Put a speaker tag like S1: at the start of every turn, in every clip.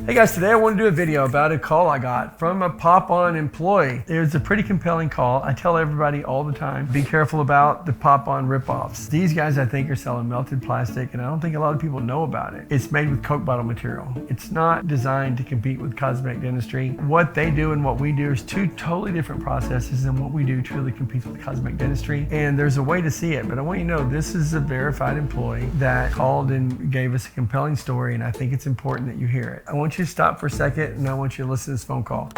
S1: Hey guys, today I want to do a video about a call I got from a Pop On employee. It was a pretty compelling call. I tell everybody all the time, be careful about the Pop On ripoffs. These guys I think are selling melted plastic, and I don't think a lot of people know about it. It's made with Coke bottle material. It's not designed to compete with cosmetic dentistry. What they do and what we do is two totally different processes, and what we do truly competes with cosmetic dentistry. And there's a way to see it, but I want you to know this is a verified employee that called and gave us a compelling story, and I think it's important that you hear it. I want you to stop for a second, and I want you to listen to this phone call.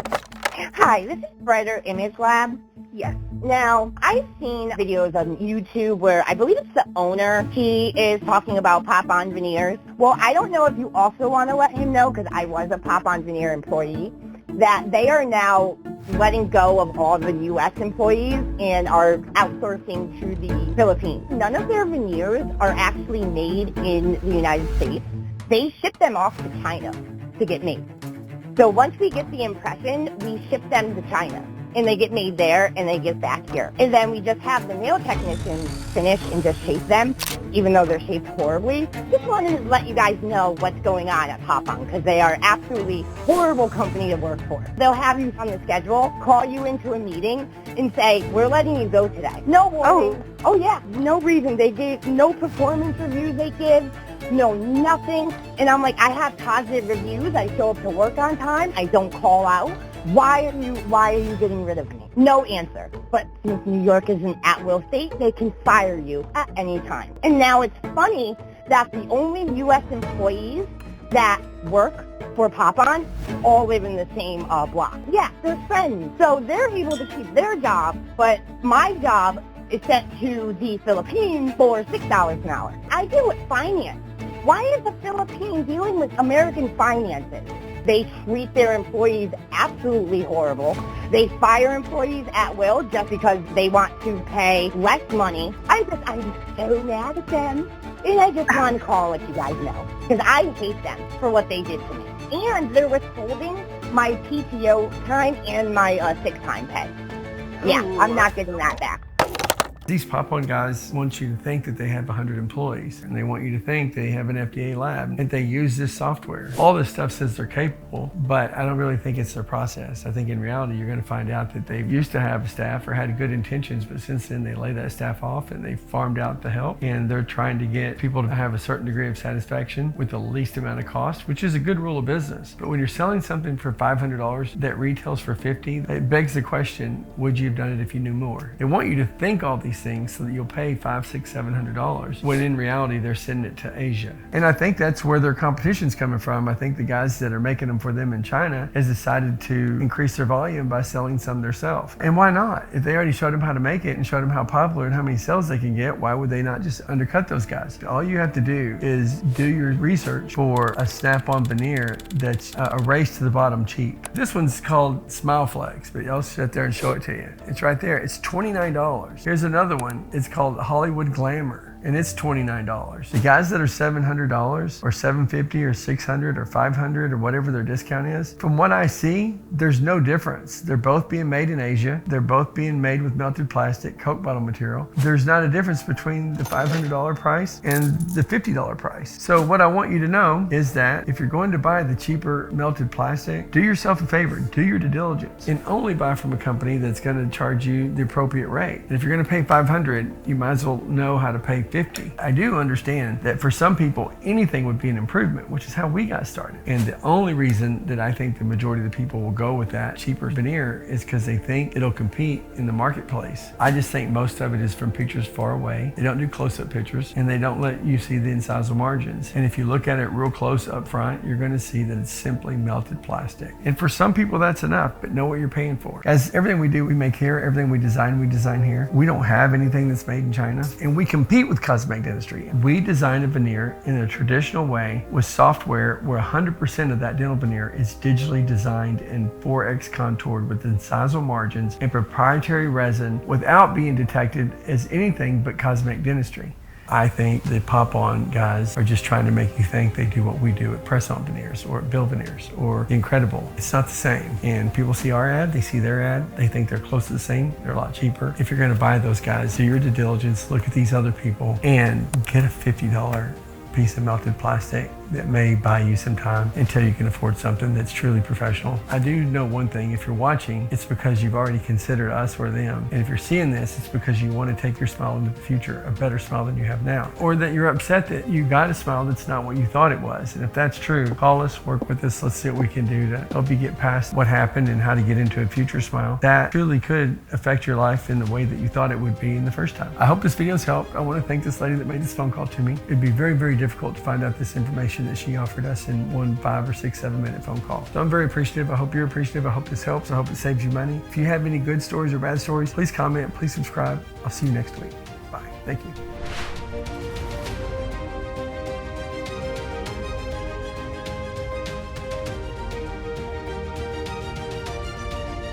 S2: Hi, this is Brighter Image Lab. Yes. Now, I've seen videos on YouTube where I believe it's the owner. He is talking about Pop On Veneers. Well, I don't know if you also want to let him know, because I was a Pop On Veneer employee, that they are now letting go of all the U.S. employees and are outsourcing to the Philippines. None of their veneers are actually made in the United States. They ship them off to China to get made. So once we get the impression, we ship them to China, and they get made there, and they get back here. And then we just have the nail technicians finish and just shape them, even though they're shaped horribly. Just wanted to let you guys know what's going on at Pop On, because they are absolutely horrible company to work for. They'll have you on the schedule, call you into a meeting, and say, we're letting you go today. No warning. Oh yeah, no reason. They gave no performance reviews they give. No, nothing. And I'm like, I have positive reviews. I show up to work on time. I don't call out. Why are you getting rid of me? No answer. But since New York is an at-will state, they can fire you at any time. And now it's funny that the only U.S. employees that work for Pop On all live in the same block. Yeah, they're friends. So they're able to keep their job, but my job is sent to the Philippines for $6 an hour. I deal with finance. Why is the Philippines dealing with American finances? They treat their employees absolutely horrible. They fire employees at will just because they want to pay less money. I'm so mad at them. And I just want to call and let you guys know, because I hate them for what they did to me. And they're withholding my PTO time and my sick time pay. Yeah, I'm not getting that back.
S1: These Pop On guys want you to think that they have 100 employees, and they want you to think they have an FDA lab and they use this software. All this stuff says they're capable, but I don't really think it's their process. I think in reality you're going to find out that they used to have a staff or had good intentions, but since then they lay that staff off and they farmed out the help, and they're trying to get people to have a certain degree of satisfaction with the least amount of cost, which is a good rule of business. But when you're selling something for $500 that retails for $50, it begs the question, would you have done it if you knew more? They want you to think all these things so that you'll pay $500, $600, $700, when in reality they're sending it to Asia. And I think that's where their competition's coming from. I think the guys that are making them for them in China has decided to increase their volume by selling some themselves. And why not? If they already showed them how to make it and showed them how popular and how many sales they can get, why would they not just undercut those guys? All you have to do is do your research for a snap-on veneer that's a race to the bottom cheap. This one's called Smile Flex, but I'll sit there and show it to you. It's right there. It's $29. Here's another one. It's called Hollywood Glamour, and it's $29. The guys that are $700 or $750 or $600 or $500 or whatever their discount is, from what I see, there's no difference. They're both being made in Asia. They're both being made with melted plastic, Coke bottle material. There's not a difference between the $500 price and the $50 price. So what I want you to know is that if you're going to buy the cheaper melted plastic, do yourself a favor, do your due diligence, and only buy from a company that's going to charge you the appropriate rate. And if you're going to pay $500, you might as well know how to pay $50. I do understand that for some people, anything would be an improvement, which is how we got started. And the only reason that I think the majority of the people will go with that cheaper veneer is because they think it'll compete in the marketplace. I just think most of it is from pictures far away. They don't do close-up pictures, and they don't let you see the incisal margins. And if you look at it real close up front, you're going to see that it's simply melted plastic. And for some people, that's enough, but know what you're paying for. As everything we do, we make here. Everything we design here. We don't have anything that's made in China, and we compete with cosmetic dentistry. We design a veneer in a traditional way with software where 100% of that dental veneer is digitally designed and 4x contoured with incisal margins and proprietary resin without being detected as anything but cosmetic dentistry. I think the Pop On guys are just trying to make you think they do what we do at Press-On Veneers or at Bill Veneers or Incredible. It's not the same. And people see our ad, they see their ad, they think they're close to the same, they're a lot cheaper. If you're gonna buy those guys, do your due diligence, look at these other people, and get a $50 piece of melted plastic that may buy you some time until you can afford something that's truly professional. I do know one thing, if you're watching, it's because you've already considered us or them. And if you're seeing this, it's because you want to take your smile into the future, a better smile than you have now. Or that you're upset that you got a smile that's not what you thought it was. And if that's true, call us, work with us, let's see what we can do to help you get past what happened and how to get into a future smile that truly could affect your life in the way that you thought it would be in the first time. I hope this video's helped. I want to thank this lady that made this phone call to me. It'd be very, very difficult to find out this information that she offered us in one 5 or 6, 7 minute phone call. So I'm very appreciative. I hope you're appreciative. I hope this helps. I hope it saves you money. If you have any good stories or bad stories, please comment, please subscribe. I'll see you next week. Bye. Thank you.